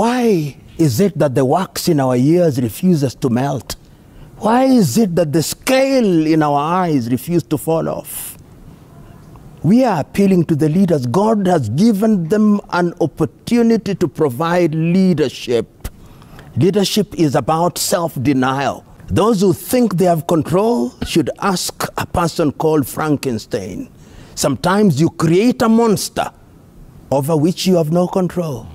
Why is it that the wax in our ears refuses to melt? Why is it that the scale in our eyes refuses to fall off? We are appealing to the leaders. God has given them an opportunity to provide leadership. Leadership is about self-denial. Those who think they have control should ask a person called Frankenstein. Sometimes you create a monster over which you have no control.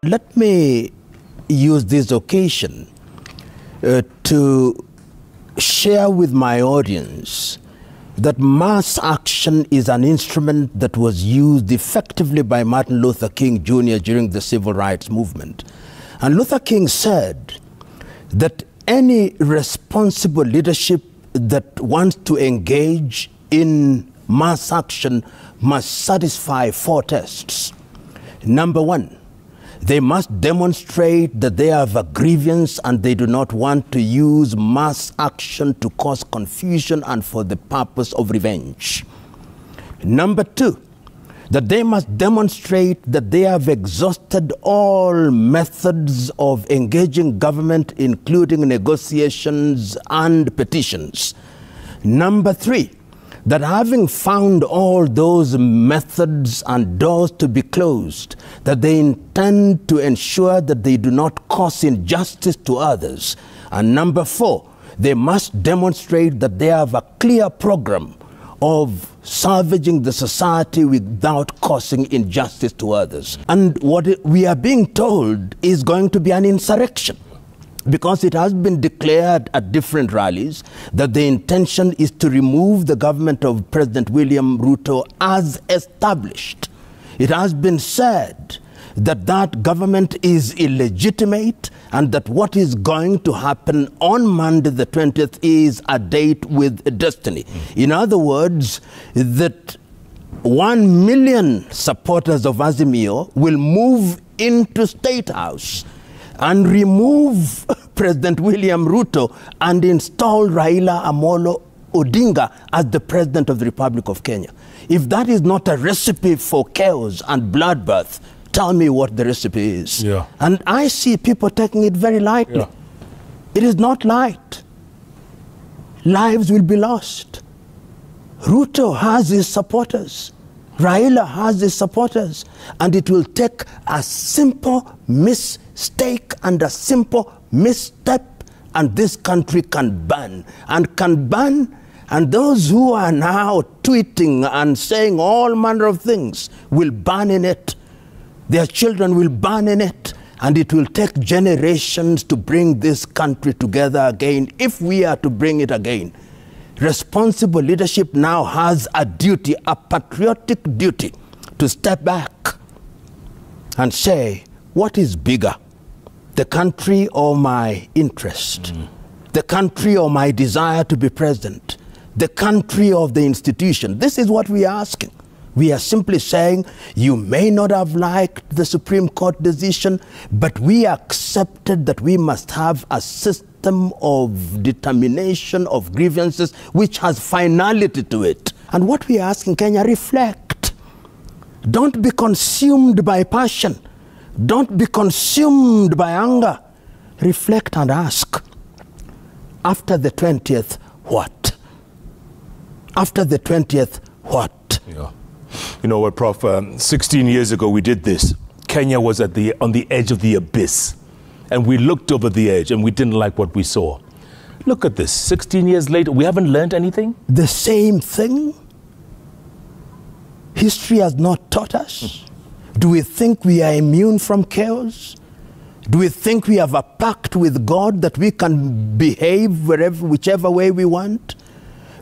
Let me use this occasion to share with my audience that mass action is an instrument that was used effectively by Martin Luther King Jr. during the civil rights movement. And Luther King said that any responsible leadership that wants to engage in mass action must satisfy 4 tests. Number 1, they must demonstrate that they have a grievance and they do not want to use mass action to cause confusion and for the purpose of revenge. Number 2, that they must demonstrate that they have exhausted all methods of engaging government, including negotiations and petitions. Number 3, that having found all those methods and doors to be closed, that they intend to ensure that they do not cause injustice to others. And number 4, they must demonstrate that they have a clear program of salvaging the society without causing injustice to others. And what we are being told is going to be an insurrection, because it has been declared at different rallies that the intention is to remove the government of President William Ruto as established. It has been said that that government is illegitimate and that what is going to happen on Monday the 20th is a date with destiny. In other words, that 1 million supporters of Azimio will move into State House and remove President William Ruto and install Raila Amolo Odinga as the President of the Republic of Kenya. If that is not a recipe for chaos and bloodbath, tell me what the recipe is. Yeah. And I see people taking it very lightly. Yeah. It is not light. Lives will be lost. Ruto has his supporters. Raila has his supporters. And it will take a simple mistake and a simple misstep, and this country can burn. And can burn. And those who are now tweeting and saying all manner of things will burn in it. Their children will burn in it, and it will take generations to bring this country together again, if we are to bring it again. Responsible leadership now has a duty, a patriotic duty, to step back and say, what is bigger, the country or my interest? The country or my desire to be president? The country or the institution? This is what we are asking. We are simply saying, you may not have liked the Supreme Court decision, but we accepted that we must have a system of determination of grievances which has finality to it. And what we are asking Kenya, reflect. Don't be consumed by passion. Don't be consumed by anger. Reflect and ask, after the 20th, what? After the 20th, what? Yeah. You know what, Prof, 16 years ago we did this. Kenya was on the edge of the abyss. And we looked over the edge and we didn't like what we saw. Look at this, 16 years later, we haven't learned anything? The same thing? History has not taught us. Do we think we are immune from chaos? Do we think we have a pact with God that we can behave whichever way we want?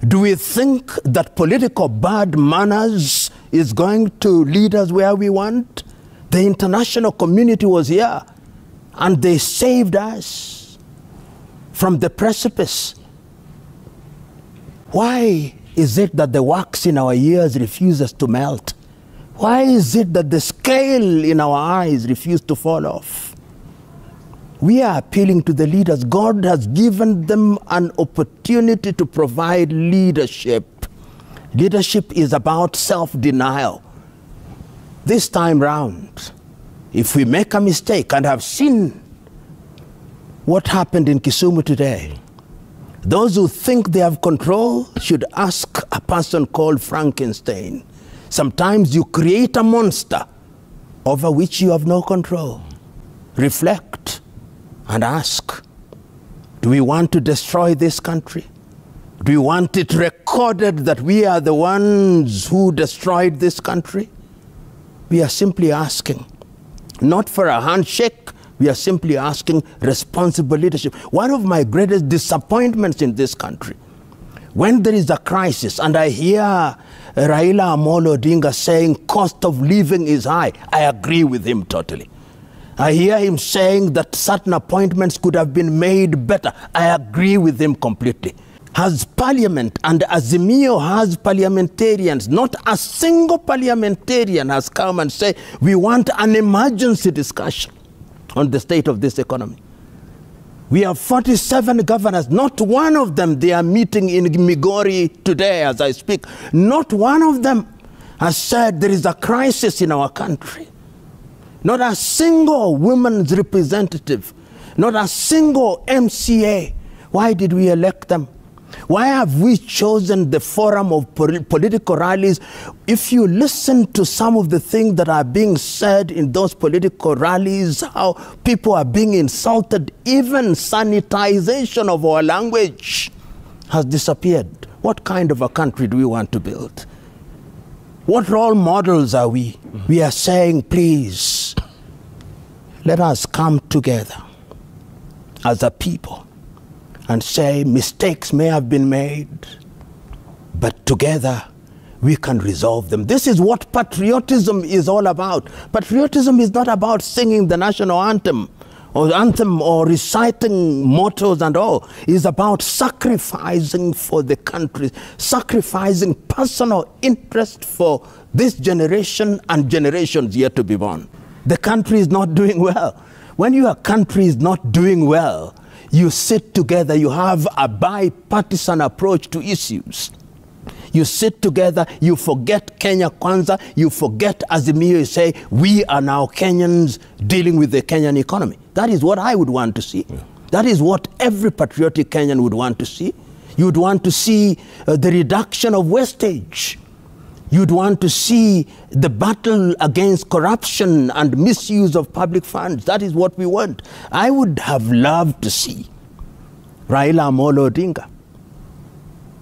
Do we think that political bad manners is going to lead us where we want? The international community was here and they saved us from the precipice. Why is it that the wax in our ears refuses to melt? Why is it that the scale in our eyes refuses to fall off? We are appealing to the leaders. God has given them an opportunity to provide leadership. Leadership is about self-denial. this time round, if we make a mistake, and have seen what happened in Kisumu today, those who think they have control should ask a person called Frankenstein. Sometimes you create a monster over which you have no control. Reflect and ask, do we want to destroy this country? Do we want it recorded that we are the ones who destroyed this country? We are simply asking, not for a handshake, we are simply asking responsible leadership. One of my greatest disappointments in this country, when there is a crisis and I hear Raila Amolo Odinga saying cost of living is high, I agree with him totally. I hear him saying that certain appointments could have been made better. I agree with him completely. Has Parliament, and Azimio has parliamentarians, not a single parliamentarian has come and said, we want an emergency discussion on the state of this economy. We have 47 governors, not one of them, they are meeting in Migori today as I speak, not one of them has said there is a crisis in our country. Not a single women's representative, not a single MCA. Why did we elect them? Why have we chosen the forum of political rallies? If you listen to some of the things that are being said in those political rallies, how people are being insulted, even sanitization of our language has disappeared. What kind of a country do we want to build? What role models are we? We are saying, please, let us come together as a people and say mistakes may have been made, but together we can resolve them. This is what patriotism is all about. Patriotism is not about singing the national anthem or reciting mottos and all. It's about sacrificing for the country, sacrificing personal interest for this generation and generations yet to be born. The country is not doing well. When your country is not doing well, you sit together, you have a bipartisan approach to issues. You sit together, you forget Kenya Kwanza, you forget Azimio, you say, we are now Kenyans dealing with the Kenyan economy. That is what I would want to see. Yeah. That is what every patriotic Kenyan would want to see. You would want to see the reduction of wastage. You'd want to see the battle against corruption and misuse of public funds. That is what we want. I would have loved to see Raila Amolo Odinga,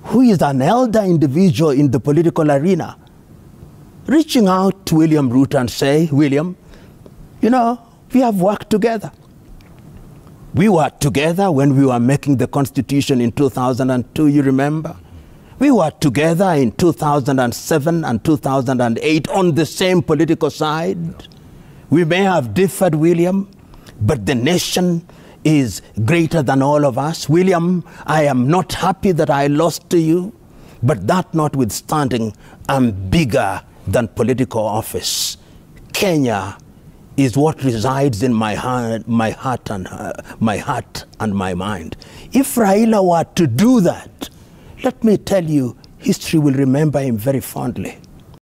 who is an elder individual in the political arena, reaching out to William Ruto and say, William, you know, we have worked together. We were together when we were making the Constitution in 2002, you remember? We were together in 2007 and 2008 on the same political side. We may have differed, William, but the nation is greater than all of us. William, I am not happy that I lost to you, but that notwithstanding, I'm bigger than political office. Kenya is what resides in my heart and my mind. If Raila were to do that, let me tell you, history will remember him very fondly.